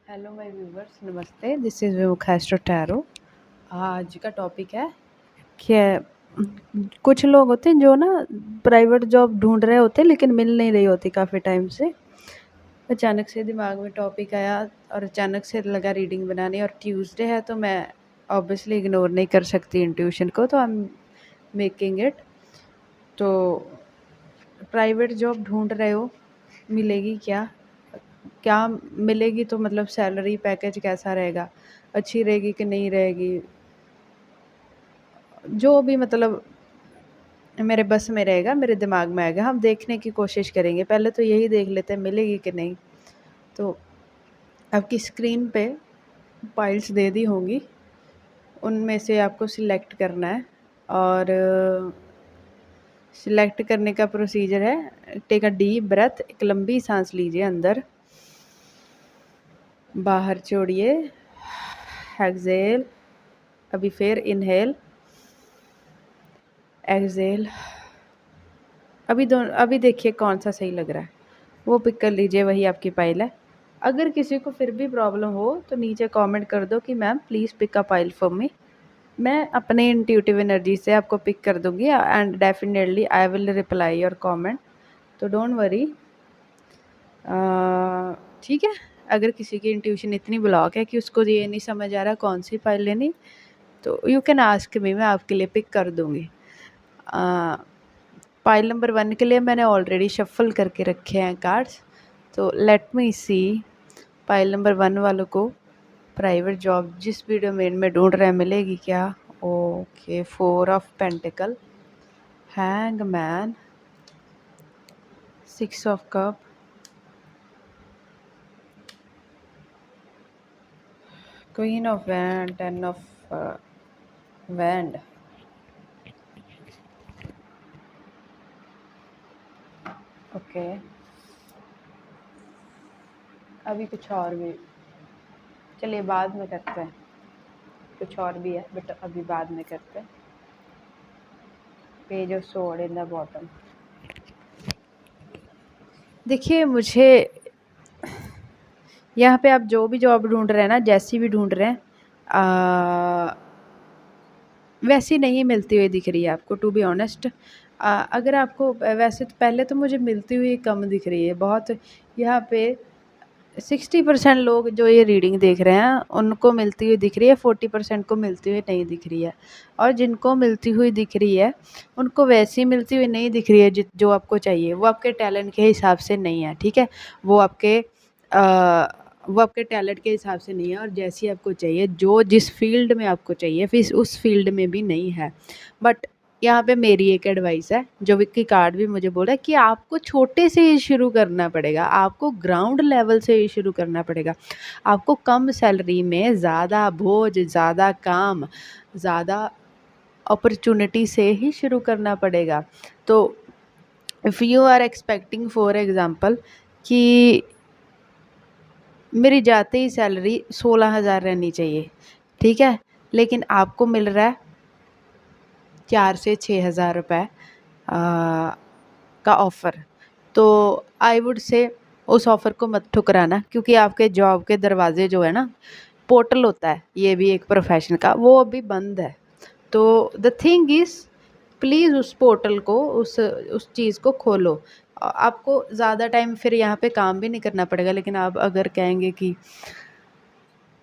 Hello my viewers, नमस्ते। This is Vimukheshwar tarot. आज का टॉपिक है कि कुछ लोग होते हैं जो ना प्राइवेट जॉब ढूंढ रहे होते हैं लेकिन मिल नहीं रही होती काफ़ी टाइम से। अचानक से दिमाग में टॉपिक आया और अचानक से लगा रीडिंग बनानी, और ट्यूसडे है तो मैं ऑब्वियसली इग्नोर नहीं कर सकती इंट्यूशन को, तो आई एम मेकिंग इट। तो प्राइवेट जॉब ढूंढ रहे हो, मिलेगी क्या? क्या मिलेगी तो मतलब सैलरी पैकेज कैसा रहेगा, अच्छी रहेगी कि नहीं रहेगी, जो भी मतलब मेरे बस में रहेगा, मेरे दिमाग में आएगा, हम देखने की कोशिश करेंगे। पहले तो यही देख लेते हैं मिलेगी कि नहीं। तो आपकी स्क्रीन पे फाइल्स दे दी होंगी, उनमें से आपको सिलेक्ट करना है। और सिलेक्ट करने का प्रोसीजर है, टेक अ डीप ब्रेथ, एक लंबी सांस लीजिए, अंदर बाहर छोड़िए, एक्सहेल, अभी फिर इनहेल, एक्सहेल। अभी देखिए कौन सा सही लग रहा है, वो पिक कर लीजिए, वही आपकी फाइल है। अगर किसी को फिर भी प्रॉब्लम हो तो नीचे कमेंट कर दो कि ma'am please pick a file for me. मैं अपने इंट्यूटिव एनर्जी से आपको पिक कर दूंगी and definitely I will reply your comment, तो डोंट वरी। ठीक है। अगर किसी की इंट्यूशन इतनी ब्लॉक है कि उसको ये नहीं समझ आ रहा कौन सी फाइल लेनी, तो यू कैन आस्क मी, मैं आपके लिए पिक कर दूंगी। फाइल नंबर 1 के लिए मैंने ऑलरेडी शफल करके रखे हैं कार्ड्स, तो लेट मी सी। फाइल नंबर 1 वालों को प्राइवेट जॉब जिस भी डोमेन में ढूंढ रहे हैं मिलेगी क्या? Okay, 4 of pentacle, hangman, 6 of cup, queen of wand, 10 of wand. Okay, अभी कुछ और भी, चलिए बाद में करते हैं। कुछ और भी है बट अभी बाद में करते हैं। Page of sword in the bottom. देखिए, मुझे यहाँ पे आप जो भी जॉब ढूंढ रहे हैं ना, जैसी भी ढूंढ रहे हैं, वैसी नहीं मिलती हुई दिख रही है आपको, टू बी ऑनेस्ट। अगर आपको वैसे तो पहले तो मुझे मिलती हुई कम दिख रही है बहुत। यहाँ पे 60% लोग जो ये रीडिंग देख रहे हैं उनको मिलती हुई दिख रही है, 40% को मिलती हुई नहीं दिख रही है। और जिनको मिलती हुई दिख रही है उनको वैसी मिलती हुई नहीं दिख रही है जो आपको चाहिए। वो आपके टैलेंट के हिसाब से नहीं है, ठीक है। वो आपके वो आपके टैलेंट के हिसाब से नहीं है, और जैसी आपको चाहिए, जो जिस फील्ड में आपको चाहिए फिर उस फील्ड में भी नहीं है। बट यहाँ पे मेरी एक एडवाइस है, जो विक्की कार्ड भी मुझे बोल रहा है कि आपको छोटे से ही शुरू करना पड़ेगा, आपको ग्राउंड लेवल से ही शुरू करना पड़ेगा। आपको कम सैलरी में ज़्यादा बोझ, ज़्यादा काम, ज़्यादा अपॉर्चुनिटी से ही शुरू करना पड़ेगा। तो if you are expecting for example कि मेरी जाते ही सैलरी 16,000 रहनी चाहिए, ठीक है, लेकिन आपको मिल रहा है 4 से 6,000 रुपये का ऑफ़र, तो आई वुड से उस ऑफ़र को मत ठुकराना, क्योंकि आपके जॉब के दरवाजे जो है ना, पोर्टल होता है ये भी एक प्रोफेशन का, वो अभी बंद है। तो द थिंग इज़, प्लीज़ उस पोर्टल को, उस चीज़ को खोलो। आपको ज़्यादा टाइम फिर यहाँ पे काम भी नहीं करना पड़ेगा। लेकिन आप अगर कहेंगे कि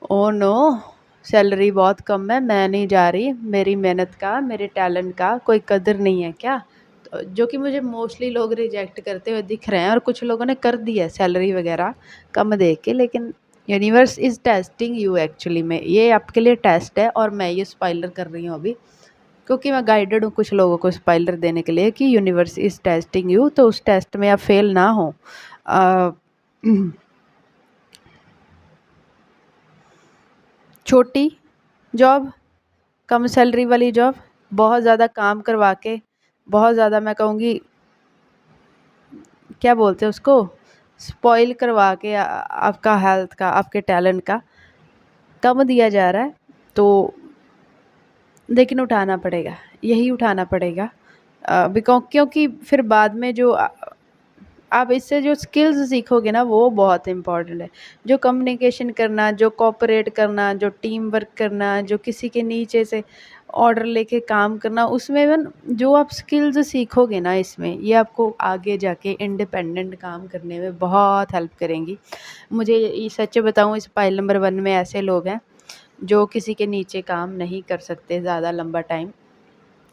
ओ नो, सैलरी बहुत कम है, मैं नहीं जा रही, मेरी मेहनत का, मेरे टैलेंट का कोई कदर नहीं है क्या? तो जो कि मुझे मोस्टली लोग रिजेक्ट करते हुए दिख रहे हैं, और कुछ लोगों ने कर दी है सैलरी वगैरह कम दे के। लेकिन universe is testing you, actually में ये आपके लिए टेस्ट है, और मैं ये स्पॉइलर कर रही हूँ अभी, क्योंकि मैं गाइडेड हूँ कुछ लोगों को स्पॉइलर देने के लिए कि यूनिवर्स इज़ टेस्टिंग यू, तो उस टेस्ट में आप फेल ना हो। छोटी जॉब, कम सैलरी वाली जॉब, बहुत ज़्यादा काम करवा के, बहुत ज़्यादा, मैं कहूँगी क्या बोलते हैं उसको, स्पॉइल करवा के आपका हेल्थ का, आपके टैलेंट का कम दिया जा रहा है, तो लेकिन उठाना पड़ेगा, यही उठाना पड़ेगा। क्योंकि फिर बाद में जो आप इससे जो स्किल्स सीखोगे ना वो बहुत इम्पोर्टेंट है। जो कम्युनिकेशन करना, जो कोऑपरेट करना, जो टीम वर्क करना, जो किसी के नीचे से ऑर्डर लेके काम करना, उसमें इवन जो आप स्किल्स सीखोगे ना इसमें, ये आपको आगे जाके इंडिपेंडेंट काम करने में बहुत हेल्प करेंगी। मुझे ये सच बताऊँ, इस पाइल नंबर 1 में ऐसे लोग हैं जो किसी के नीचे काम नहीं कर सकते ज़्यादा लंबा टाइम,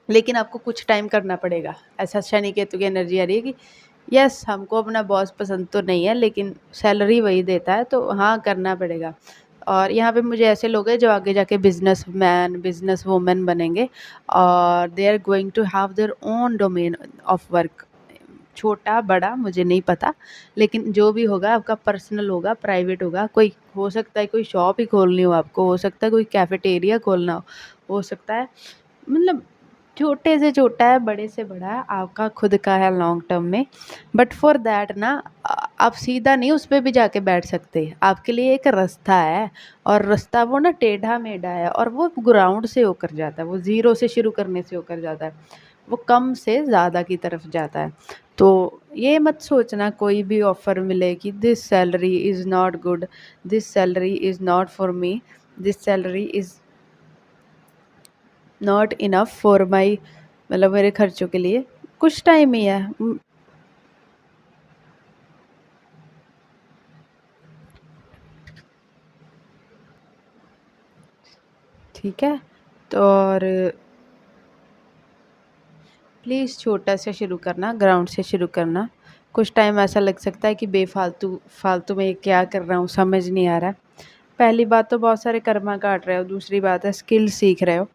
लेकिन आपको कुछ टाइम करना पड़ेगा। ऐसा शनि केतु की एनर्जी आ रही है कि यस, हमको अपना बॉस पसंद तो नहीं है लेकिन सैलरी वही देता है, तो हाँ करना पड़ेगा। और यहाँ पे मुझे ऐसे लोग हैं जो आगे जाके बिजनेसमैन, बिजनेस वूमेन बनेंगे और they are going to have their own domain of work. छोटा बड़ा मुझे नहीं पता, लेकिन जो भी होगा आपका पर्सनल होगा, प्राइवेट होगा। कोई हो सकता है कोई शॉप ही खोलनी हो आपको, हो सकता है कोई कैफेटेरिया खोलना हो सकता है, मतलब छोटे से छोटा है, बड़े से बड़ा है, आपका खुद का है लॉन्ग टर्म में। बट फॉर दैट ना आप सीधा नहीं उस पे भी जाके बैठ सकते। आपके लिए एक रास्ता है, और रास्ता वो ना टेढ़ा मेढ़ा है, और वो ग्राउंड से होकर जाता है, वो ज़ीरो से शुरू करने से होकर जाता है, वो कम से ज़्यादा की तरफ जाता है। तो ये मत सोचना कोई भी ऑफ़र मिले कि this salary is not good, this salary is not for me, this salary is not enough for my, मतलब मेरे खर्चों के लिए। कुछ टाइम ही है। ठीक है, तो और प्लीज़ छोटा से शुरू करना, ग्राउंड से शुरू करना। कुछ टाइम ऐसा लग सकता है कि बेफालतू फालतू में ये क्या कर रहा हूँ, समझ नहीं आ रहा है। पहली बात तो बहुत सारे कर्मा काट रहे हो, दूसरी बात है स्किल सीख रहे हो,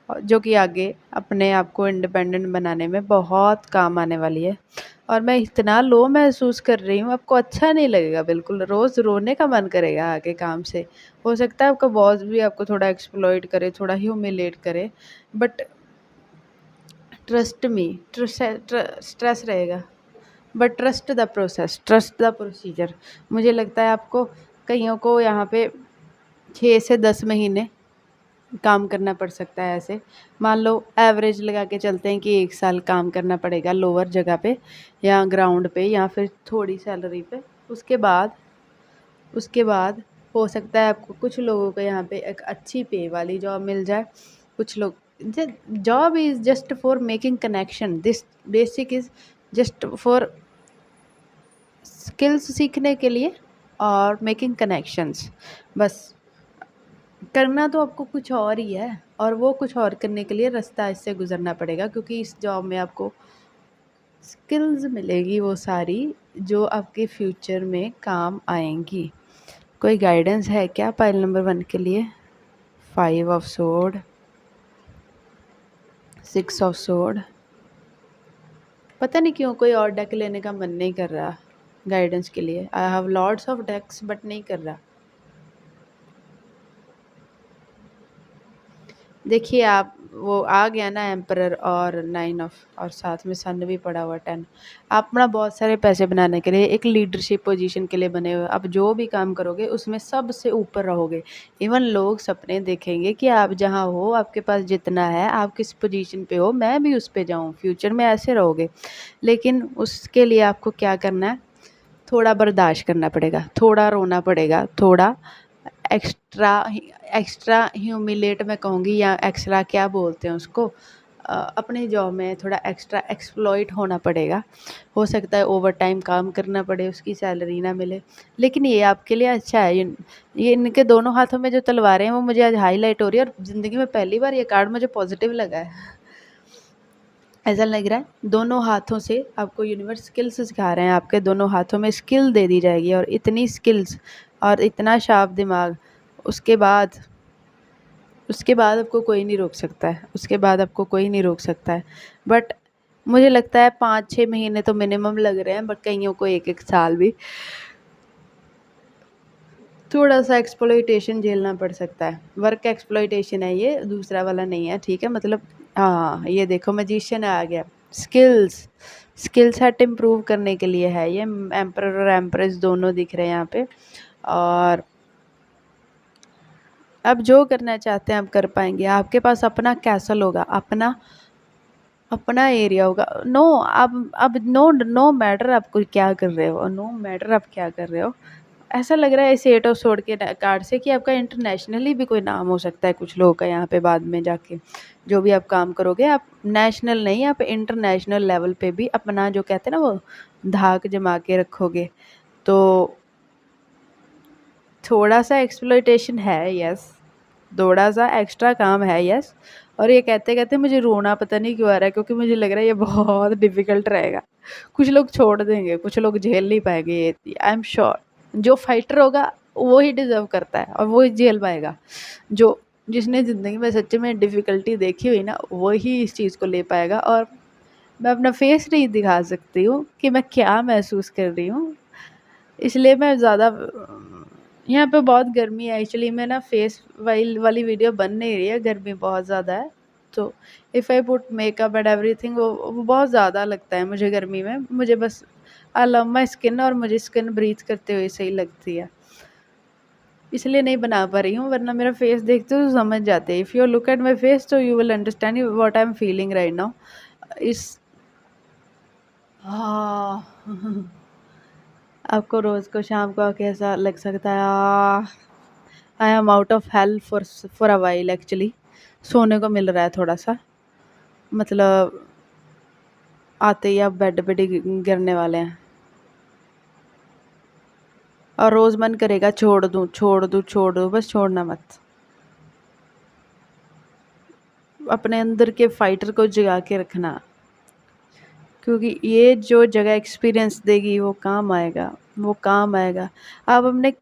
जो कि आगे अपने आप को इंडिपेंडेंट बनाने में बहुत काम आने वाली है। और मैं इतना लो महसूस कर रही हूँ, आपको अच्छा नहीं लगेगा बिल्कुल, रोज़ रोने का मन करेगा आगे काम से। हो सकता है आपका बॉस भी आपको थोड़ा एक्सप्लॉइट करे, थोड़ा ह्यूमिलेट करे, बट ट्रस्ट मी, स्ट्रेस रहेगा, but trust the process, trust the procedure. मुझे लगता है आपको कईयों को यहाँ पे 6 से 10 महीने काम करना पड़ सकता है ऐसे। मान लो एवरेज लगा के चलते हैं कि 1 साल काम करना पड़ेगा लोअर जगह पे या ग्राउंड पे या फिर थोड़ी सैलरी पे। उसके बाद हो सकता है आपको, कुछ लोगों को यहाँ पे एक अच्छी पे वाली जॉब मिल जाए। कुछ लोग, job is just for making connection, this basic is just for skills सीखने के लिए और मेकिंग कनेक्शंस, बस। करना तो आपको कुछ और ही है, और वो कुछ और करने के लिए रास्ता इससे गुजरना पड़ेगा, क्योंकि इस जॉब में आपको स्किल्स मिलेगी वो सारी जो आपके फ्यूचर में काम आएंगी। कोई गाइडेंस है क्या पाइल नंबर 1 के लिए? 5 ऑफ सोर्ड, 6 ऑफ सोर्ड। पता नहीं क्यों कोई और डेक लेने का मन नहीं कर रहा गाइडेंस के लिए। I have lots of decks but नहीं कर रहा। देखिए आप, वो आ गया ना एम्परर और 9 ऑफ, और साथ में सन भी पड़ा हुआ 10। आप ना बहुत सारे पैसे बनाने के लिए एक लीडरशिप पोजीशन के लिए बने हुए, आप जो भी काम करोगे उसमें सबसे ऊपर रहोगे। इवन लोग सपने देखेंगे कि आप जहाँ हो, आपके पास जितना है, आप किस पोजीशन पे हो, मैं भी उस पे जाऊँ, फ्यूचर में ऐसे रहोगे। लेकिन उसके लिए आपको क्या करना है, थोड़ा बर्दाश्त करना पड़ेगा, थोड़ा रोना पड़ेगा, थोड़ा एक्स्ट्रा एक्स्ट्रा ह्यूमिलेट मैं कहूँगी, या एक्स्ट्रा क्या बोलते हैं उसको, अपनी जॉब में थोड़ा एक्स्ट्रा एक्सप्लॉइट होना पड़ेगा। हो सकता है ओवर टाइम काम करना पड़े, उसकी सैलरी ना मिले, लेकिन ये आपके लिए अच्छा है। ये इनके दोनों हाथों में जो तलवारें हैं वो मुझे आज हाईलाइट हो रही है, और ज़िंदगी में पहली बार ये कार्ड मुझे पॉजिटिव लगा है। ऐसा लग रहा है दोनों हाथों से आपको यूनिवर्स स्किल्स सिखा रहे हैं, आपके दोनों हाथों में स्किल दे दी जाएगी, और इतनी स्किल्स और इतना शार्प दिमाग, उसके बाद उसके बाद आपको कोई नहीं रोक सकता है, उसके बाद आपको कोई नहीं रोक सकता है। बट मुझे लगता है 5-6 महीने तो मिनिमम लग रहे हैं, बट कईयों को 1-1 साल भी। थोड़ा सा एक्सप्लॉइटेशन झेलना पड़ सकता है, वर्क एक्सप्लॉइटेशन है ये, दूसरा वाला नहीं है, ठीक है। मतलब हाँ, ये देखो मैजिशियन आ गया। स्किल्स स्किल सेट इम्प्रूव करने के लिए है ये। एम्परर और एम्प्रेस दोनों दिख रहे हैं यहाँ पे, और अब जो करना चाहते हैं आप कर पाएंगे। आपके पास अपना कैसल होगा, अपना अपना एरिया होगा। नो, अब नो नो मैटर आप कोई क्या कर रहे हो, नो मैटर आप क्या कर रहे हो। ऐसा लग रहा है इस एटोसोड के कार्ड से कि आपका इंटरनेशनली भी कोई नाम हो सकता है कुछ लोगों का यहाँ पे बाद में जाके। जो भी आप काम करोगे आप नेशनल नहीं, आप इंटरनेशनल लेवल पे भी अपना जो कहते हैं ना वो धाक जमा के रखोगे। तो थोड़ा सा एक्सप्लॉइटेशन है, यस, थोड़ा सा एक्स्ट्रा काम है, यस। और ये कहते कहते मुझे रोना पता नहीं क्यों आ रहा है, क्योंकि मुझे लग रहा है ये बहुत डिफिकल्ट रहेगा। कुछ लोग छोड़ देंगे, कुछ लोग झेल नहीं पाएंगे, ये आई एम श्योर। जो फाइटर होगा वो ही डिजर्व करता है और वो ही झेल पाएगा। जो जिसने ज़िंदगी में सच्चे में डिफ़िकल्टी देखी हुई ना, वही इस चीज़ को ले पाएगा। और मैं अपना फेस नहीं दिखा सकती हूँ कि मैं क्या महसूस कर रही हूँ, इसलिए मैं ज़्यादा यहाँ पे बहुत गर्मी है एक्चुअली। मैं ना फेस वाली वीडियो बन नहीं रही है, गर्मी बहुत ज़्यादा है। तो if I put makeup and everything वो बहुत ज़्यादा लगता है मुझे गर्मी में। मुझे बस आई लव माई स्किन, और मुझे स्किन ब्रीथ करते हुए सही लगती है, इसलिए नहीं बना पा रही हूँ। वरना मेरा फेस देखते हो तो समझ जाते हैं। If you look at my face तो you will understand what I am feeling right now. इस हाँ आपको रोज़ को शाम को कैसा लग सकता है। I am out of health for a while actually. सोने को मिल रहा है थोड़ा सा, मतलब आते ही आप बेड पे गिरने वाले हैं। और रोज़ मन करेगा छोड़ दूँ छोड़ दूँ छोड़ दूँ, बस छोड़ना मत। अपने अंदर के फाइटर को जगा के रखना, क्योंकि ये जो जगह एक्सपीरियंस देगी वो काम आएगा, वो काम आएगा। आप अपने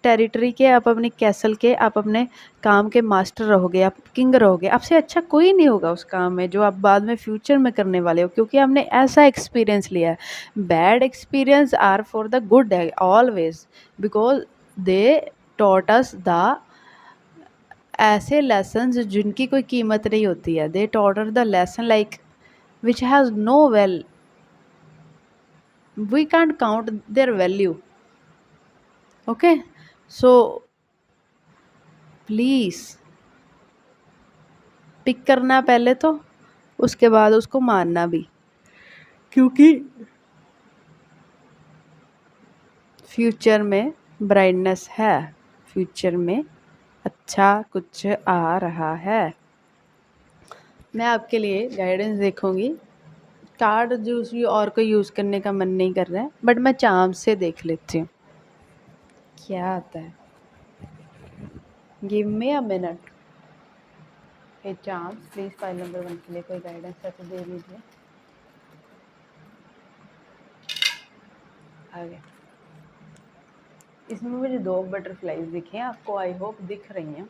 टेरिटरी के, आप अपने कैसल के, आप अपने काम के मास्टर रहोगे, आप किंग रहोगे। आपसे अच्छा कोई नहीं होगा उस काम में जो आप बाद में फ्यूचर में करने वाले हो, क्योंकि हमने ऐसा एक्सपीरियंस लिया है। Bad experience are for the good always, because they taught us the ऐसे लेसन्स जिनकी कोई कीमत नहीं होती है। They taught us the lesson like which has no we can't count their value. Okay, so please pick करना पहले तो, उसके बाद उसको मानना भी, क्योंकि फ्यूचर में ब्राइटनेस है, फ्यूचर में अच्छा कुछ आ रहा है। मैं आपके लिए गाइडेंस देखूंगी। कार्ड जूस भी और कोई यूज़ करने का मन नहीं कर रहा है, बट मैं चाम से देख लेती हूँ क्या आता है। Give me a minute. Hey chance please file number 1 के लिए कोई गाइडेंस है तो दे दीजिए। आगे इसमें मुझे 2 बटरफ्लाईज दिखे हैं, आपको आई होप दिख रही हैं।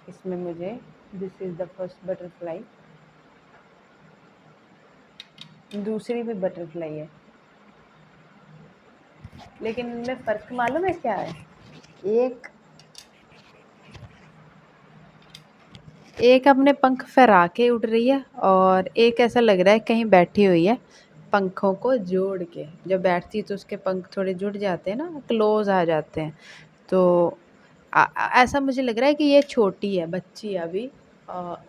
इसमें मुझे this is the first butterfly, दूसरी भी बटरफ्लाई है, लेकिन इनमें फ़र्क मालूम है क्या है। एक अपने पंख फैला के उड़ रही है, और एक ऐसा लग रहा है कहीं बैठी हुई है पंखों को जोड़ के। जब बैठती है तो उसके पंख थोड़े जुड़ जाते हैं ना, क्लोज आ जाते हैं। तो ऐसा मुझे लग रहा है कि ये छोटी है, बच्ची है अभी।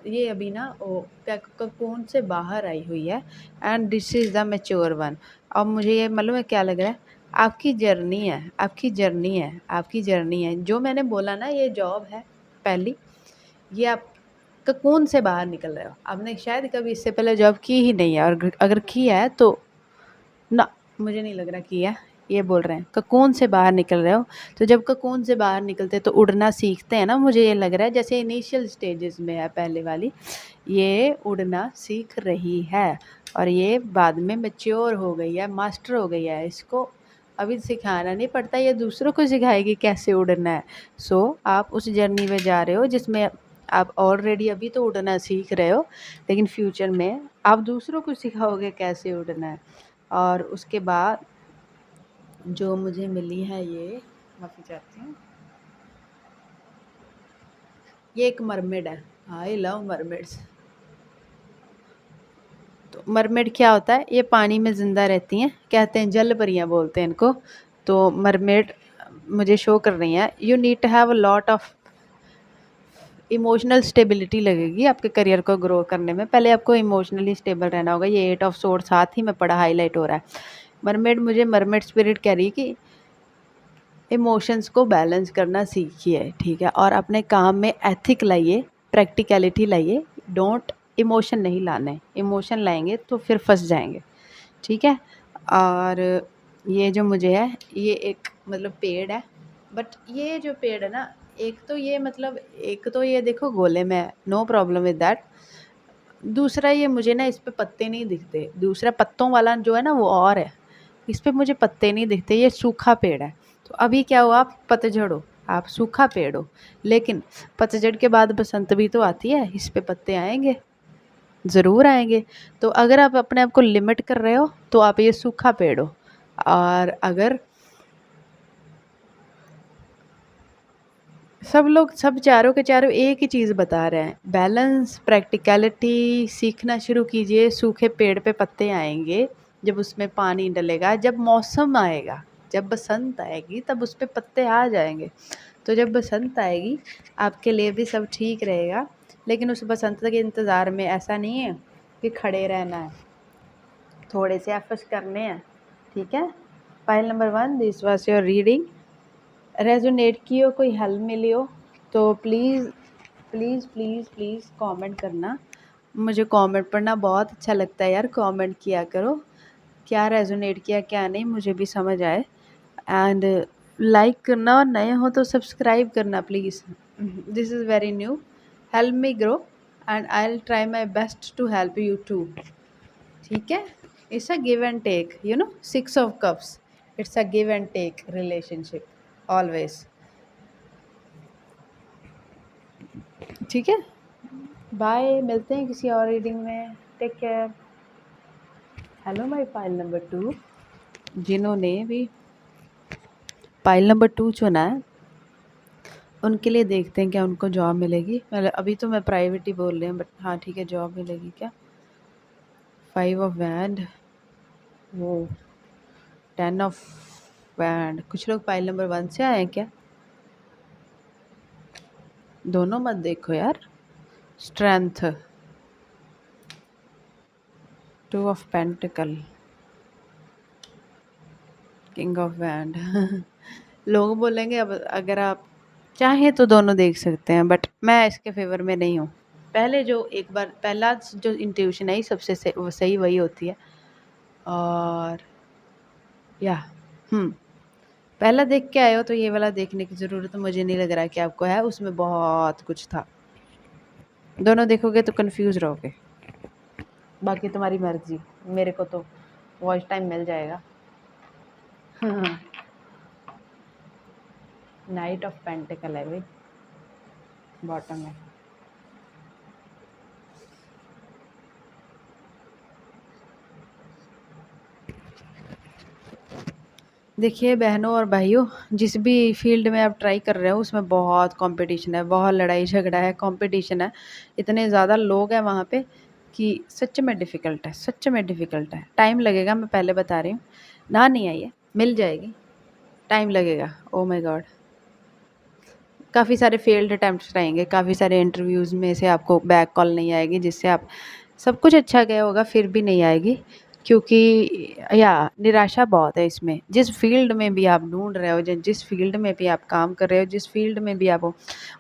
ये अभी ना वो ककून से बाहर आई हुई है, and this is the mature one. अब मुझे ये मालूम है क्या लग रहा है, आपकी जर्नी है, आपकी जर्नी है, आपकी जर्नी है। जो मैंने बोला ना ये जॉब है पहली, ये आप ककून से बाहर निकल रहे हो। आपने शायद कभी इससे पहले जॉब की ही नहीं है, और अगर किया है तो ना, मुझे नहीं लग रहा किया है। ये बोल रहे हैं ककून से बाहर निकल रहे हो। तो जब ककून से बाहर निकलते तो उड़ना सीखते हैं ना, मुझे ये लग रहा है जैसे इनिशियल स्टेजेस में है पहले वाली, ये उड़ना सीख रही है। और ये बाद में मैच्योर हो गई है, मास्टर हो गई है। इसको अभी सिखाना नहीं पड़ता, ये दूसरों को सिखाएगी कैसे उड़ना है। सो आप उस जर्नी में जा रहे हो जिसमें आप ऑलरेडी अभी तो उड़ना सीख रहे हो, लेकिन फ्यूचर में आप दूसरों को सिखाओगे कैसे उड़ना है। और उसके बाद जो मुझे मिली है, ये माफ़ी चाहती हूँ, ये एक मरमेड है। I love mermaids. तो मरमेड क्या होता है, ये पानी में ज़िंदा रहती हैं, कहते हैं जल परियाँ बोलते हैं इनको। तो मरमेड मुझे शो कर रही हैं, you need to have a lot of emotional stability लगेगी आपके करियर को ग्रो करने में। पहले आपको इमोशनली स्टेबल रहना होगा। ये 8 ऑफ सोर्ड साथ ही में पड़ा हाईलाइट हो रहा है। मरमेड, मुझे मरमेड स्पिरिट कह रही है कि इमोशंस को बैलेंस करना सीखिए, ठीक है, और अपने काम में एथिक लाइए, प्रैक्टिकलिटी लाइए। डोंट इमोशन नहीं लाने, इमोशन लाएंगे तो फिर फंस जाएंगे, ठीक है। और ये जो मुझे है, ये एक मतलब पेड़ है, बट ये जो पेड़ है ना, एक तो ये मतलब एक तो ये देखो गोले में है, नो प्रॉब्लम विद दैट। दूसरा ये मुझे ना इस पे पत्ते नहीं दिखते, दूसरा पत्तों वाला जो है ना वो और है, इस पे मुझे पत्ते नहीं दिखते, ये सूखा पेड़ है। तो अभी क्या हुआ, आप पतझड़ हो, आप सूखा पेड़ हो, लेकिन पतझड़ के बाद बसंत भी तो आती है, इस पे पत्ते आएंगे, ज़रूर आएंगे। तो अगर आप अपने आप को लिमिट कर रहे हो तो आप ये सूखा पेड़ हो। और अगर सब लोग, सब चारों के चारों एक ही चीज़ बता रहे हैं, बैलेंस, प्रैक्टिकलिटी सीखना शुरू कीजिए। सूखे पेड़ पे पत्ते आएंगे जब उसमें पानी डलेगा, जब मौसम आएगा, जब बसंत आएगी तब उस पे पत्ते आ जाएंगे। तो जब बसंत आएगी आपके लिए भी सब ठीक रहेगा, लेकिन उस बसंत के इंतज़ार में ऐसा नहीं है कि खड़े रहना है, थोड़े से एफर्ट्स करने हैं, ठीक है। File number 1, this was your reading. Resonate की हो, कोई हेल्प मिली हो तो please please please please comment करना। मुझे कमेंट पढ़ना बहुत अच्छा लगता है यार, कमेंट किया करो, क्या रेजोनेट किया क्या नहीं, मुझे भी समझ आए। एंड लाइक करना, और नए हो तो सब्सक्राइब करना please. This is very new, help me grow and I will try my best to help you too, ठीक है। It's a give and take, you know, 6 of Cups, it's a give and take relationship always, ठीक है। Bye, मिलते हैं किसी और reading में, take care. Hello my file number 2, जिन्होंने भी फाइल नंबर 2 चुना है उनके लिए देखते हैं क्या उनको जॉब मिलेगी। मतलब अभी तो मैं प्राइवेट ही बोल रही हूँ, बट हाँ ठीक है, जॉब मिलेगी क्या। 5 of Wands, वो 10 of Wands। कुछ लोग फाइल नंबर 1 से आए हैं क्या, दोनों मत देखो यार। Strength, 2 of Pentacles, king of wand. लोग बोलेंगे अब अगर आप चाहें तो दोनों देख सकते हैं, बट मैं इसके फेवर में नहीं हूँ। पहले जो एक बार पहला जो इंट्यूशन है सबसे वो सही वही होती है। और या पहला देख के आए हो तो ये वाला देखने की ज़रूरत तो मुझे नहीं लग रहा है कि आपको है, उसमें बहुत कुछ था। दोनों देखोगे तो कंफ्यूज रहोगे, बाकी तुम्हारी मर्जी, मेरे को तो वॉच टाइम मिल जाएगा। नाइट ऑफ पेंटिकल है भाई, बॉटम में। देखिए बहनों और भाइयों, जिस भी फील्ड में आप ट्राई कर रहे हो उसमें बहुत कंपटीशन है, बहुत लड़ाई झगड़ा है, कंपटीशन है, इतने ज़्यादा लोग हैं वहाँ पे कि सच में डिफ़िकल्ट है, सच में डिफ़िकल्ट है। टाइम लगेगा, मैं पहले बता रही हूँ, ना नहीं आई है, मिल जाएगी, टाइम लगेगा। ओ माय गॉड, काफ़ी सारे फेल्ड अटेम्प्ट्स रहेंगे, काफ़ी सारे इंटरव्यूज़ में से आपको बैक कॉल नहीं आएगी, जिससे आप सब कुछ अच्छा गया होगा फिर भी नहीं आएगी, क्योंकि या निराशा बहुत है इसमें। जिस फील्ड में भी आप ढूंढ रहे हो, जिस फील्ड में भी आप काम कर रहे हो, जिस फील्ड में भी आप हो,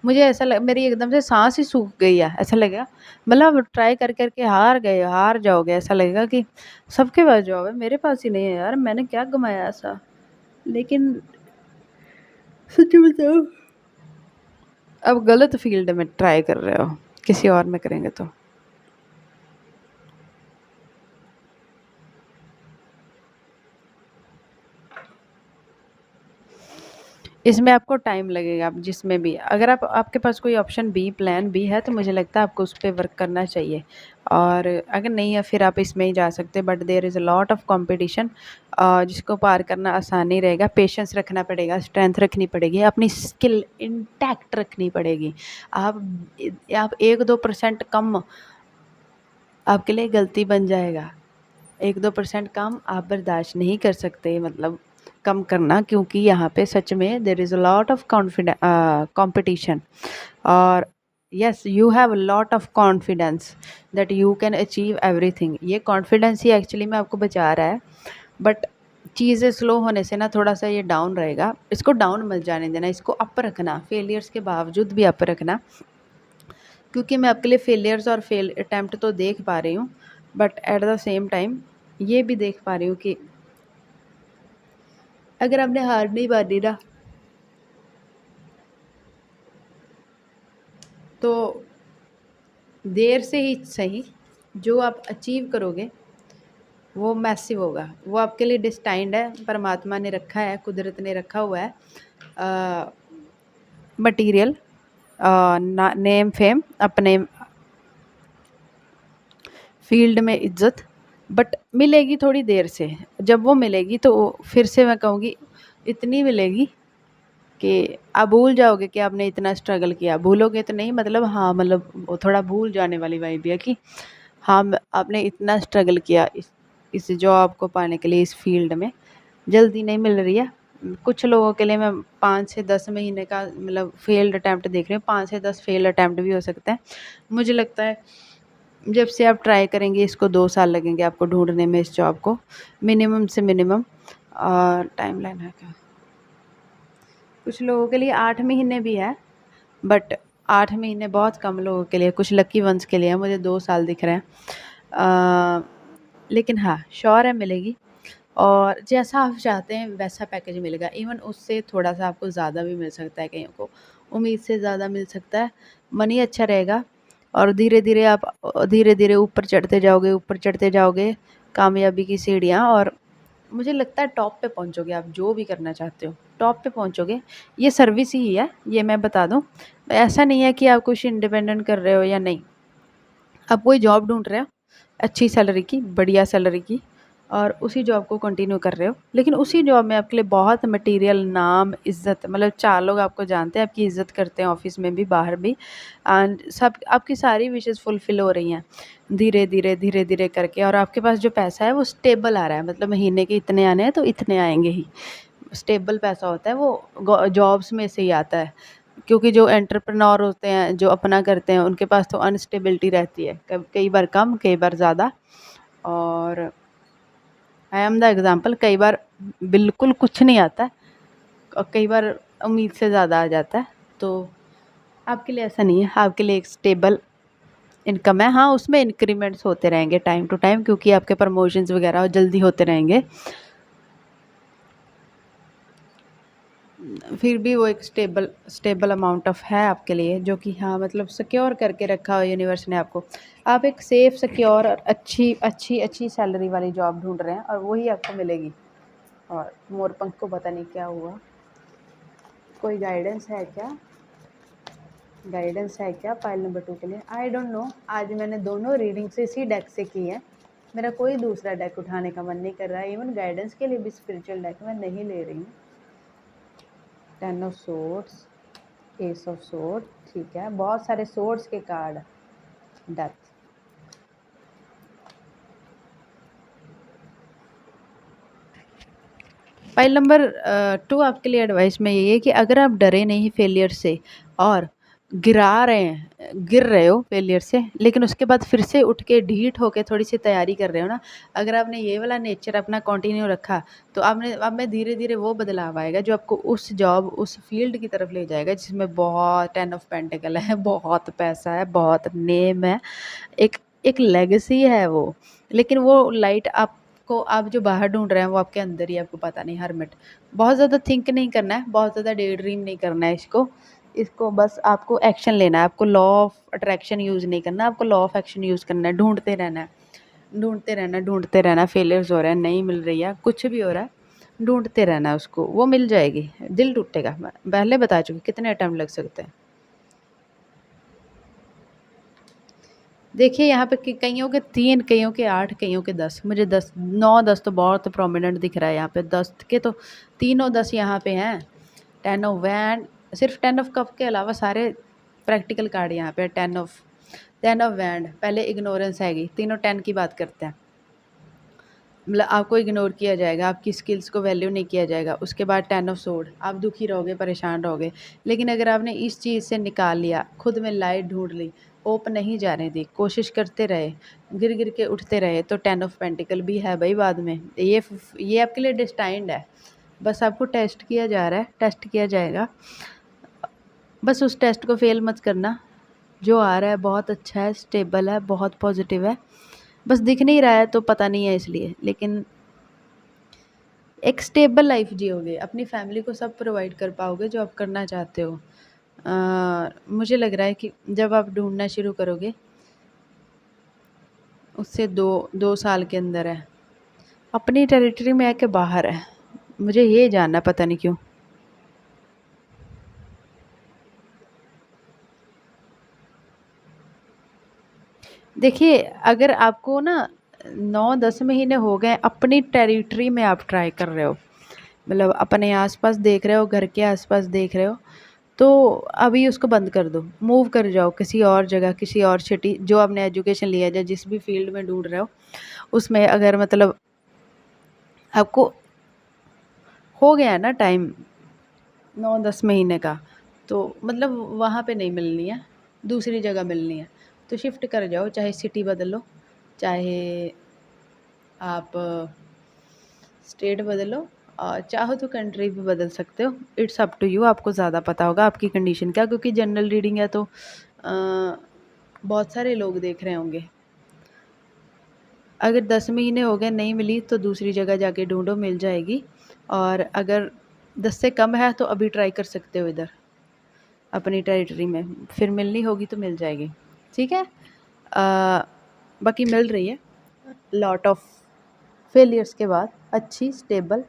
मुझे ऐसा मेरी एकदम से सांस ही सूख गई है, ऐसा लगेगा मतलब ट्राई कर करके हार गए, हार जाओगे, ऐसा लगेगा कि सबके पास जॉब है, मेरे पास ही नहीं है यार, मैंने क्या कमाया ऐसा। लेकिन सच बताओ, अब गलत फील्ड में ट्राई कर रहे हो, किसी और में करेंगे तो। इसमें आपको टाइम लगेगा, आप जिसमें भी, अगर आप आपके पास कोई ऑप्शन बी, प्लान बी है तो मुझे लगता है आपको उस पर वर्क करना चाहिए। और अगर नहीं है फिर आप इसमें ही जा सकते, but there is a lot of competition, जिसको पार करना आसान नहीं रहेगा। पेशेंस रखना पड़ेगा, स्ट्रेंथ रखनी पड़ेगी, अपनी स्किल इंटैक्ट रखनी पड़ेगी। आप 1-2% कम आपके लिए गलती बन जाएगा, 1-2% कम आप बर्दाश्त नहीं कर सकते, मतलब कम करना, क्योंकि यहाँ पे सच में there is a lot of competition. और yes, you have lot of confidence that you can achieve everything. ये कॉन्फिडेंस ही एक्चुअली में आपको बचा रहा है। बट चीज़ें स्लो होने से ना थोड़ा सा ये डाउन रहेगा, इसको डाउन मत जाने देना, इसको अप रखना, फेलियर्स के बावजूद भी अप रखना। क्योंकि मैं आपके लिए फेलियर्स और फेल अटैम्प्ट तो देख पा रही हूँ, but at the same time ये भी देख पा रही हूँ कि अगर आपने हार नहीं मानी ना, तो देर से ही सही जो आप अचीव करोगे वो मैसिव होगा। वो आपके लिए डिस्टाइंड है, परमात्मा ने रखा है, कुदरत ने रखा हुआ है। मटीरियल, नेम, फेम, अपने फील्ड में इज्जत, बट मिलेगी थोड़ी देर से। जब वो मिलेगी तो फिर से मैं कहूँगी इतनी मिलेगी कि आप भूल जाओगे कि आपने इतना स्ट्रगल किया। भूलोगे तो नहीं, मतलब हाँ, मतलब वो थोड़ा भूल जाने वाली वाइब है कि हाँ, आपने इतना स्ट्रगल किया इस जॉब को पाने के लिए, इस फील्ड में। जल्दी नहीं मिल रही है। कुछ लोगों के लिए मैं 5 से 10 महीने का मतलब फेल्ड अटैम्प्ट देख रही हूँ, 5 से 10 फेल्ड अटैम्प्ट भी हो सकता है। मुझे लगता है जब से आप ट्राई करेंगे इसको 2 साल लगेंगे आपको ढूँढने में इस जॉब को, मिनिमम से मिनिमम। टाइमलाइन है क्या? कुछ लोगों के लिए 8 महीने भी है, बट 8 महीने बहुत कम लोगों के लिए, कुछ लकी वंस के लिए है। मुझे 2 साल दिख रहे हैं। लेकिन हाँ, श्योर है मिलेगी, और जैसा आप चाहते हैं वैसा पैकेज मिलेगा। इवन उससे थोड़ा-सा आपको ज़्यादा भी मिल सकता है, कईयों को उम्मीद से ज़्यादा मिल सकता है। मनी अच्छा रहेगा, और धीरे-धीरे आप धीरे-धीरे ऊपर चढ़ते जाओगे, ऊपर चढ़ते जाओगे कामयाबी की सीढ़ियाँ, और मुझे लगता है टॉप पे पहुँचोगे आप, जो भी करना चाहते हो, टॉप पे पहुँचोगे। ये सर्विस ही है, ये मैं बता दूँ। ऐसा नहीं है कि आप कुछ इंडिपेंडेंट कर रहे हो या नहीं। आप कोई जॉब ढूँढ रहे हो, अच्छी सैलरी की, बढ़िया सैलरी की, और उसी जॉब को कंटिन्यू कर रहे हो। लेकिन उसी जॉब में आपके लिए बहुत मटेरियल, नाम, इज़्ज़त, मतलब 4 लोग आपको जानते हैं, आपकी इज़्ज़त करते हैं ऑफ़िस में भी, बाहर भी, एंड सब आपकी सारी विशेज़ फुलफ़िल हो रही हैं धीरे-धीरे, धीरे-धीरे करके, और आपके पास जो पैसा है वो स्टेबल आ रहा है। मतलब महीने के इतने आने हैं तो इतने आएँगे ही। स्टेबल पैसा होता है वो, जॉब्स में से ही आता है। क्योंकि जो एंटरप्रेन्योर होते हैं, जो अपना करते हैं, उनके पास तो अनस्टेबिलिटी रहती है, कई बार कम, कई बार ज़्यादा। और आई एम द एग्ज़ाम्पल, कई बार बिल्कुल कुछ नहीं आता है, और कई बार उम्मीद से ज़्यादा आ जाता है। तो आपके लिए ऐसा नहीं है, आपके लिए एक स्टेबल इनकम है। हाँ, उसमें इंक्रीमेंट्स होते रहेंगे टाइम टू टाइम, क्योंकि आपके प्रमोशंस वगैरह जल्दी होते रहेंगे। फिर भी वो एक स्टेबल अमाउंट ऑफ है आपके लिए, जो कि हाँ, मतलब सिक्योर करके रखा हो यूनिवर्स ने आपको। आप एक सेफ, सिक्योर और अच्छी अच्छी अच्छी सैलरी वाली जॉब ढूंढ रहे हैं, और वही आपको मिलेगी। और मोरपंख को पता नहीं क्या हुआ, कोई गाइडेंस है क्या? गाइडेंस है क्या पाइल नंबर 2 के लिए? I don't know. आज मैंने दोनों रीडिंग्स इसी डेक से की है। मेरा कोई दूसरा डेक उठाने का मन नहीं कर रहा है। इवन गाइडेंस के लिए भी स्पिरिचुअल डेक मैं नहीं ले रही हूँ। 10 of swords, S of sword, ठीक है, बहुत सारे सोर्ड्स के कार्ड, डेथ। फाइल नंबर 2 आपके लिए एडवाइस में यही है कि अगर आप डरे नहीं फेलियर से, और गिर रहे हो फेलियर से, लेकिन उसके बाद फिर से उठ के ढीठ होके थोड़ी सी तैयारी कर रहे हो ना, अगर आपने ये वाला नेचर अपना कंटिन्यू रखा, तो आपने अब में धीरे धीरे वो बदलाव आएगा जो आपको उस जॉब, उस फील्ड की तरफ ले जाएगा जिसमें बहुत 10 ऑफ पेंटिकल है, बहुत पैसा है, बहुत नेम है, एक एक लेगेसी है वो। लेकिन वो लाइट आपको, आप जो बाहर ढूंढ रहे हैं वो आपके अंदर ही, आपको पता नहीं। हरमिट, बहुत ज़्यादा थिंक नहीं करना है, बहुत ज़्यादा डे ड्रीम नहीं करना है। इसको बस आपको एक्शन लेना है। आपको लॉ ऑफ अट्रैक्शन यूज़ नहीं करना, आपको लॉ ऑफ एक्शन यूज़ करना है। ढूंढते रहना है, ढूंढते रहना है, ढूंढते रहना। फेलियर्स हो रहा है, नहीं मिल रही है, कुछ भी हो रहा है, ढूंढते रहना है उसको, वो मिल जाएगी। दिल टूटेगा, मैं पहले बता चुकी कितने अटैम्प्ट लग सकते हैं। देखिए यहाँ पे कईयों के 3, कईयों के 8, कईयों के 10। मुझे 10, 9, 10 तो बहुत प्रोमिनेंट दिख रहा है यहाँ पे। 10 के तो तीनों 10 यहाँ पे हैं। 10 ऑफ वैंड, सिर्फ 10 ऑफ कप के अलावा सारे प्रैक्टिकल कार्ड यहाँ पे। 10 ऑफ वैंड, पहले इग्नोरेंस आएगी। तीनों 10 की बात करते हैं। मतलब आपको इग्नोर किया जाएगा, आपकी स्किल्स को वैल्यू नहीं किया जाएगा। उसके बाद 10 ऑफ सोर्ड, आप दुखी रहोगे, परेशान रहोगे। लेकिन अगर आपने इस चीज़ से निकाल लिया, खुद में लाइट ढूंढ ली, होप नहीं जाने दी, कोशिश करते रहे, गिर गिर के उठते रहे, तो 10 ऑफ पेंटिकल भी है भाई बाद में। ये आपके लिए डिस्टाइंड है, बस आपको टेस्ट किया जा रहा है, टेस्ट किया जाएगा। बस उस टेस्ट को फेल मत करना। जो आ रहा है बहुत अच्छा है, स्टेबल है, बहुत पॉजिटिव है। बस दिख नहीं रहा है तो पता नहीं है इसलिए, लेकिन एक स्टेबल लाइफ जियोगे, अपनी फैमिली को सब प्रोवाइड कर पाओगे जो आप करना चाहते हो। मुझे लग रहा है कि जब आप ढूंढना शुरू करोगे, उससे 2 साल के अंदर है, अपनी टेरिटरी में है कि बाहर है, मुझे ये जानना, पता नहीं क्यों। देखिए, अगर आपको ना 9-10 महीने हो गए अपनी टेरिटरी में आप ट्राई कर रहे हो, मतलब अपने आसपास देख रहे हो, घर के आसपास देख रहे हो, तो अभी उसको बंद कर दो, मूव कर जाओ किसी और जगह, किसी और सिटी, जो आपने एजुकेशन लिया है, जिस भी फील्ड में ढूंढ रहे हो उसमें, अगर मतलब आपको हो गया ना टाइम 9-10 महीने का, तो मतलब वहाँ पे नहीं मिलनी है, दूसरी जगह मिलनी है, तो शिफ्ट कर जाओ, चाहे सिटी बदलो, चाहे आप स्टेट बदलो, और चाहो तो कंट्री भी बदल सकते हो। इट्स अप टू यू, आपको ज़्यादा पता होगा आपकी कंडीशन क्या, क्योंकि जनरल रीडिंग है तो बहुत सारे लोग देख रहे होंगे। अगर 10 महीने हो गए नहीं मिली तो दूसरी जगह जाके ढूंढो, मिल जाएगी। और अगर 10 से कम है तो अभी ट्राई कर सकते हो इधर अपनी टेरिटरी में, फिर मिलनी होगी तो मिल जाएगी, ठीक है। बाकी मिल रही है, लॉट ऑफ फेलियर्स के बाद अच्छी स्टेबल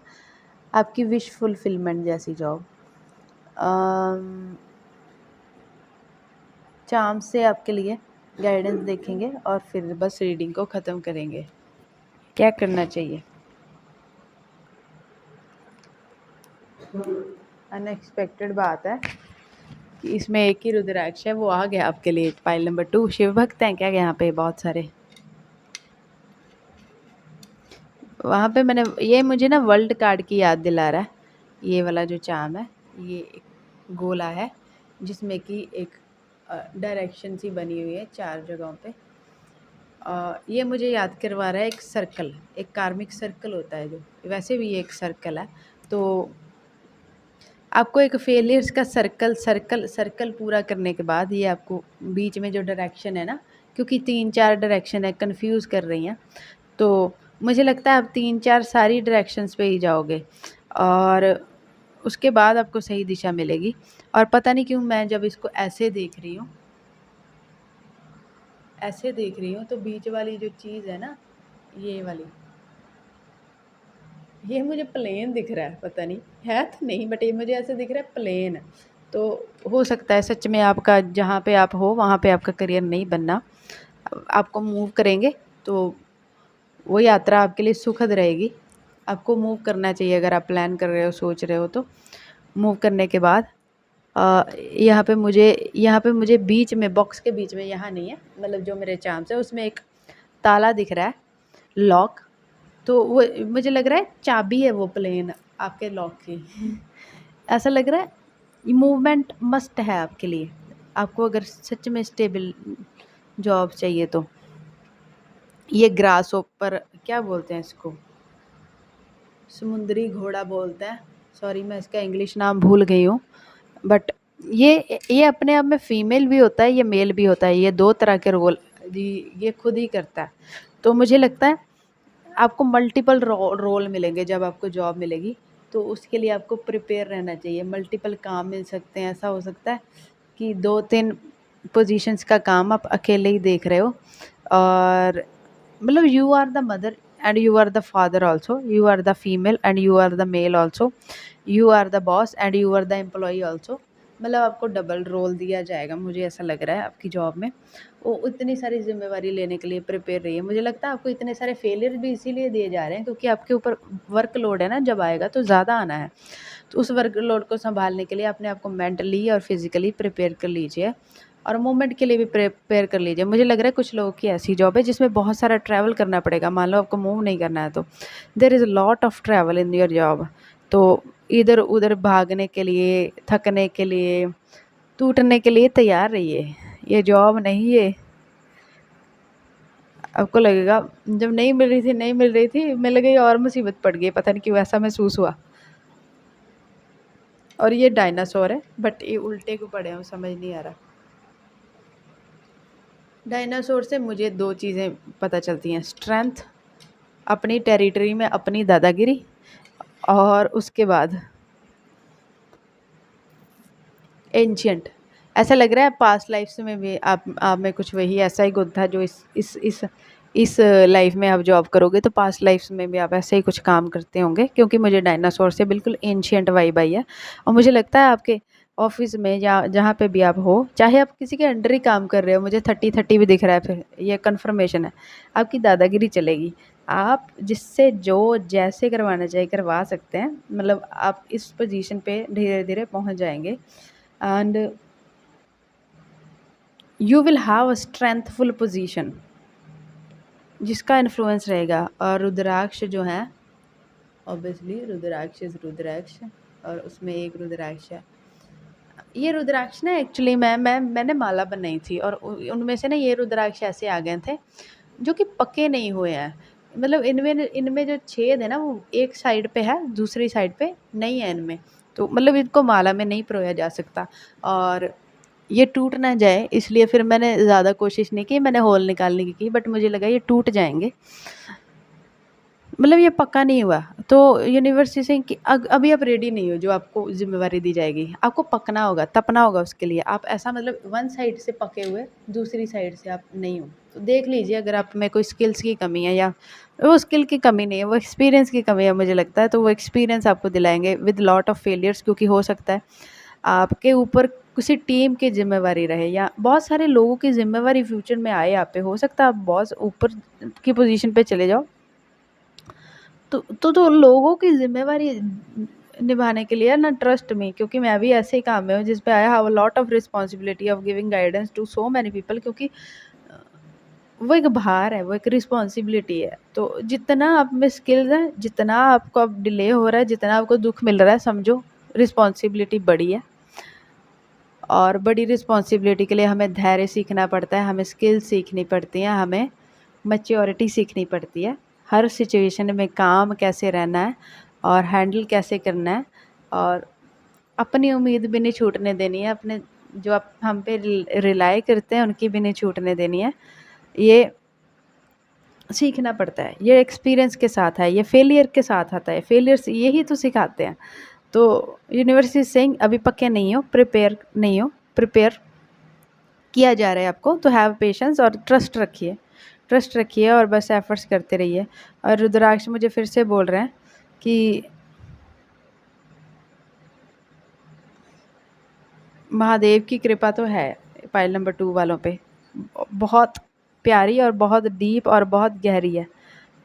आपकी विश फुलफिलमेंट जैसी जॉब। चार्म से आपके लिए गाइडेंस देखेंगे और फिर बस रीडिंग को ख़त्म करेंगे। क्या करना चाहिए? अनएक्सपेक्टेड बात है कि इसमें एक ही रुद्राक्ष है, वो आ गया आपके लिए। पाइल नंबर 2, शिव भक्त हैं क्या यहाँ पे बहुत सारे? वहाँ पे मैंने ये, मुझे ना वर्ल्ड कार्ड की याद दिला रहा है ये वाला जो चार्म है। ये एक गोला है जिसमें कि एक डायरेक्शन सी बनी हुई है 4 जगहों पे। ये मुझे याद करवा रहा है एक सर्कल, एक कार्मिक सर्कल होता है जो, वैसे भी ये एक सर्कल है। तो आपको एक फेलियर्स का सर्कल सर्कल सर्कल पूरा करने के बाद ये आपको बीच में जो डायरेक्शन है ना, क्योंकि 3-4 डायरेक्शन है, कंफ्यूज कर रही हैं, तो मुझे लगता है आप 3-4 सारी डायरेक्शंस पे ही जाओगे और उसके बाद आपको सही दिशा मिलेगी। और पता नहीं क्यों मैं जब इसको ऐसे देख रही हूँ, ऐसे देख रही हूँ, तो बीच वाली जो चीज़ है ना, ये वाली, ये मुझे प्लेन दिख रहा है, पता नहीं है तो नहीं, बट ये मुझे ऐसे दिख रहा है प्लेन। तो हो सकता है सच में आपका जहाँ पे आप हो वहाँ पे आपका करियर नहीं बनना, आपको मूव करेंगे तो वो यात्रा आपके लिए सुखद रहेगी। आपको मूव करना चाहिए, अगर आप प्लान कर रहे हो, सोच रहे हो, तो मूव करने के बाद यहाँ पे मुझे बीच में, बॉक्स के बीच में, यहाँ नहीं है, मतलब जो मेरे चार्म्स है उसमें एक ताला दिख रहा है, लॉक। तो वो मुझे लग रहा है चाबी है वो प्लेन आपके लॉक की। ऐसा लग रहा है मूवमेंट मस्ट है आपके लिए, आपको अगर सच में स्टेबल जॉब चाहिए तो। ये ग्रास ऊपर क्या बोलते हैं इसको, समुद्री घोड़ा बोलते हैं, सॉरी मैं इसका इंग्लिश नाम भूल गई हूँ, बट ये अपने आप में फीमेल भी होता है, ये मेल भी होता है, ये 2 तरह के रोल ये खुद ही करता है। तो मुझे लगता है आपको मल्टीपल रोल मिलेंगे जब आपको जॉब मिलेगी, तो उसके लिए आपको प्रिपेयर रहना चाहिए। मल्टीपल काम मिल सकते हैं, ऐसा हो सकता है कि 2-3 पोजीशंस का काम आप अकेले ही देख रहे हो, और मतलब you are the mother and you are the father also, you are the female and you are the male also, you are the boss and you are the employee also. मतलब आपको डबल रोल दिया जाएगा, मुझे ऐसा लग रहा है आपकी जॉब में। वो इतनी सारी जिम्मेवारी लेने के लिए प्रिपेयर रही है। मुझे लगता है आपको इतने सारे फेलियर भी इसीलिए दिए जा रहे हैं क्योंकि आपके ऊपर वर्कलोड है ना, जब आएगा तो ज़्यादा आना है। तो उस वर्कलोड को संभालने के लिए अपने आप को मेंटली और फिज़िकली प्रिपेयर कर लीजिए। और मूवमेंट के लिए भी प्रिपेयर कर लीजिए। मुझे लग रहा है कुछ लोगों की ऐसी जॉब है जिसमें बहुत सारा ट्रैवल करना पड़ेगा, मान लो आपको मूव नहीं करना है तो there is a lot of travel in your job. तो इधर उधर भागने के लिए, थकने के लिए, टूटने के लिए तैयार रहिए। ये जॉब नहीं है। आपको लगेगा जब नहीं मिल रही थी, नहीं मिल रही थी, मिल गई और मुसीबत पड़ गई, पता नहीं क्यों ऐसा महसूस हुआ। और ये डायनासोर है, बट ये उल्टे को पड़े हैं, समझ नहीं आ रहा। डायनासोर से मुझे 2 चीज़ें पता चलती हैं, स्ट्रेंथ, अपनी टेरिटरी में अपनी दादागिरी, और उसके बाद एंशिएंट। ऐसा लग रहा है पास्ट लाइफ्स में भी आप में कुछ वही ऐसा ही गुण था जो इस लाइफ में आप जॉब करोगे तो पास्ट लाइफ्स में भी आप ऐसे ही कुछ काम करते होंगे, क्योंकि मुझे डायनासोर से बिल्कुल एंशिएंट वाइब आई है। और मुझे लगता है आपके ऑफिस में या जहाँ पे भी आप हो, चाहे आप किसी के अंडर ही काम कर रहे हो, मुझे 30-30 भी दिख रहा है, फिर ये कन्फर्मेशन है, आपकी दादागिरी चलेगी। आप जिससे जो जैसे करवाना चाहिए करवा सकते हैं, मतलब आप इस पोजीशन पे धीरे धीरे पहुँच जाएंगे। And you will have a strengthful position जिसका इन्फ्लुएंस रहेगा। और रुद्राक्ष जो है, ऑब्वियसली रुद्राक्ष इज रुद्राक्ष, और उसमें एक रुद्राक्ष है। ये रुद्राक्ष ना एक्चुअली मैंने माला बनाई थी, और उनमें से ना ये रुद्राक्ष ऐसे आ गए थे जो कि पके नहीं हुए हैं। मतलब इनमें इनमें जो छेद है ना वो एक साइड पे है, दूसरी साइड पे नहीं है इनमें, तो मतलब इनको माला में नहीं परोया जा सकता। और ये टूट ना जाए इसलिए फिर मैंने ज़्यादा कोशिश नहीं की, मैंने होल निकालने की बट मुझे लगा ये टूट जाएंगे, मतलब ये पक्का नहीं हुआ। तो यूनिवर्सिटी से कि अभी आप रेडी नहीं हो, जो आपको जिम्मेवारी दी जाएगी आपको पकना होगा, तपना होगा उसके लिए। आप ऐसा मतलब वन साइड से पके हुए दूसरी साइड से आप नहीं हो, तो देख लीजिए अगर आप में कोई स्किल्स की कमी है, या वो स्किल की कमी नहीं है, वो एक्सपीरियंस की कमी है मुझे लगता है, तो वो एक्सपीरियंस आपको दिलाएंगे विद लॉट ऑफ फेलियर्स। क्योंकि हो सकता है आपके ऊपर किसी टीम की जिम्मेवारी रहे या बहुत सारे लोगों की जिम्मेवारी फ्यूचर में आए आप पे, हो सकता है आप बहुत ऊपर की पोजीशन पे चले जाओ, तो लोगों की ज़िम्मेवारी निभाने के लिए ना, ट्रस्ट मी, क्योंकि मैं भी ऐसे ही काम में हूँ जिस पे I have a lot of responsibility of giving guidance to so many people, क्योंकि वो एक भार है, वो एक रिस्पॉन्सिबिलिटी है। तो जितना आप में स्किल्स हैं, जितना आपको अब डिले हो रहा है, जितना आपको दुख मिल रहा है, समझो रिस्पॉन्सिबिलिटी बड़ी है। और बड़ी रिस्पॉन्सिबिलिटी के लिए हमें धैर्य सीखना पड़ता है, हमें स्किल सीखनी पड़ती हैं, हमें मैच्योरिटी सीखनी पड़ती है, हर सिचुएशन में काम कैसे रहना है और हैंडल कैसे करना है, और अपनी उम्मीद भी नहीं छूटने देनी है, अपने जो आप हम पे रिलाई करते हैं उनकी भी नहीं छूटने देनी है। ये सीखना पड़ता है, ये एक्सपीरियंस के साथ है, ये फेलियर के साथ आता है, फेलियर्स यही तो सिखाते हैं। तो यूनिवर्सिटी सेइंग अभी पक्के नहीं हो, प्रिपेयर नहीं हो, प्रिपेयर किया जा रहा है आपको, तो हैव पेशेंस और ट्रस्ट रखिए और बस एफर्ट्स करते रहिए। और रुद्राक्ष मुझे फिर से बोल रहे हैं कि महादेव की कृपा तो है पाइल नंबर 2 वालों पे, बहुत प्यारी और बहुत डीप और बहुत गहरी है।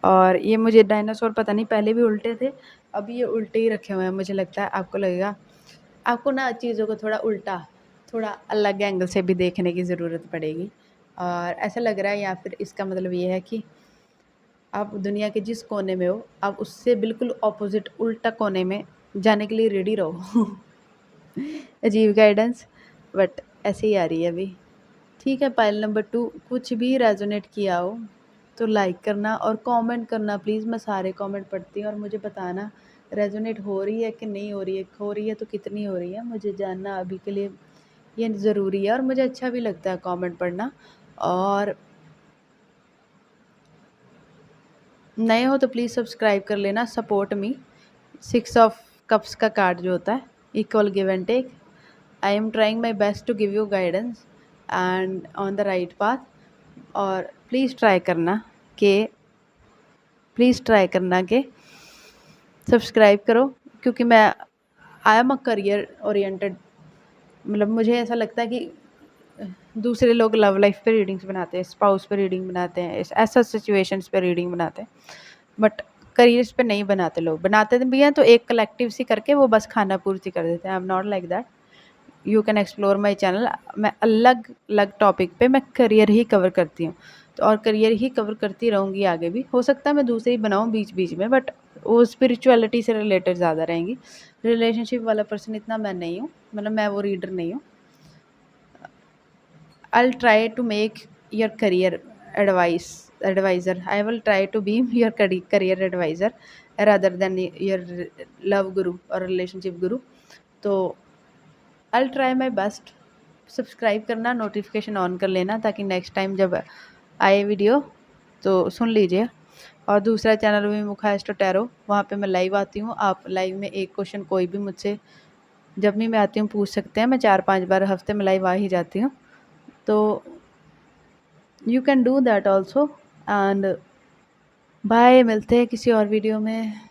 और ये मुझे डायनासोर पता नहीं पहले भी उल्टे थे, अभी ये उल्टे ही रखे हुए हैं। मुझे लगता है आपको लगेगा, आपको ना चीज़ों को थोड़ा उल्टा, थोड़ा अलग एंगल से भी देखने की ज़रूरत पड़ेगी। और ऐसा लग रहा है, या फिर इसका मतलब ये है कि आप दुनिया के जिस कोने में हो, आप उससे बिल्कुल ऑपोजिट उल्टा कोने में जाने के लिए रेडी रहो। अजीब गाइडेंस, बट ऐसे ही आ रही है अभी। ठीक है, पाइल नंबर 2 कुछ भी रेजोनेट किया हो तो लाइक करना और कमेंट करना प्लीज़। मैं सारे कमेंट पढ़ती हूँ और मुझे बताना रेजोनेट हो रही है कि नहीं हो रही है, हो रही है तो कितनी हो रही है, मुझे जानना अभी के लिए ये ज़रूरी है। और मुझे अच्छा भी लगता है कमेंट पढ़ना। और नए हो तो प्लीज़ सब्सक्राइब कर लेना, सपोर्ट मी। 6 ऑफ कप्स का कार्ड जो होता है, equal give and take. I am trying my best to give you guidance and on the right path. और प्लीज़ ट्राई करना कि सब्सक्राइब करो, क्योंकि मैं I am a career oriented, मतलब मुझे ऐसा लगता है कि दूसरे लोग लव लाइफ पे रीडिंग्स बनाते हैं, स्पाउस पे रीडिंग बनाते हैं, ऐसा सिचुएशंस पे रीडिंग बनाते हैं, बट करियर्स पे नहीं बनाते। लोग बनाते भी हैं तो एक कलेक्टिव सी करके वो बस खाना पूर्ति कर देते हैं। I am not like that. You can explore my channel. मैं अलग अलग टॉपिक पे मैं करियर ही कवर करती हूँ, तो और करियर ही कवर करती रहूँगी आगे भी। हो सकता है मैं दूसरे ही बनाऊँ बीच बीच में, बट वो स्पिरिचुअलिटी से रिलेटेड ज़्यादा रहेंगी। रिलेशनशिप वाला पर्सन इतना मैं नहीं हूँ, मतलब मैं वो रीडर नहीं हूँ। I'll try to make your career advisor. I will try to be your career advisor rather than your love guru or relationship guru. तो I'll try my best। Subscribe करना, नोटिफिकेशन ऑन कर लेना, ताकि next time जब आए video तो सुन लीजिए। और दूसरा चैनल भी मुखा एस्ट्रो टैरो, वहाँ पे मैं लाइव आती हूँ। आप लाइव में एक क्वेश्चन कोई भी मुझसे जब भी मैं आती हूँ पूछ सकते हैं। मैं 4-5 बार हफ्ते में लाइव आ ही जाती हूँ, तो you can do that also. And bye, मिलते हैं किसी और वीडियो में।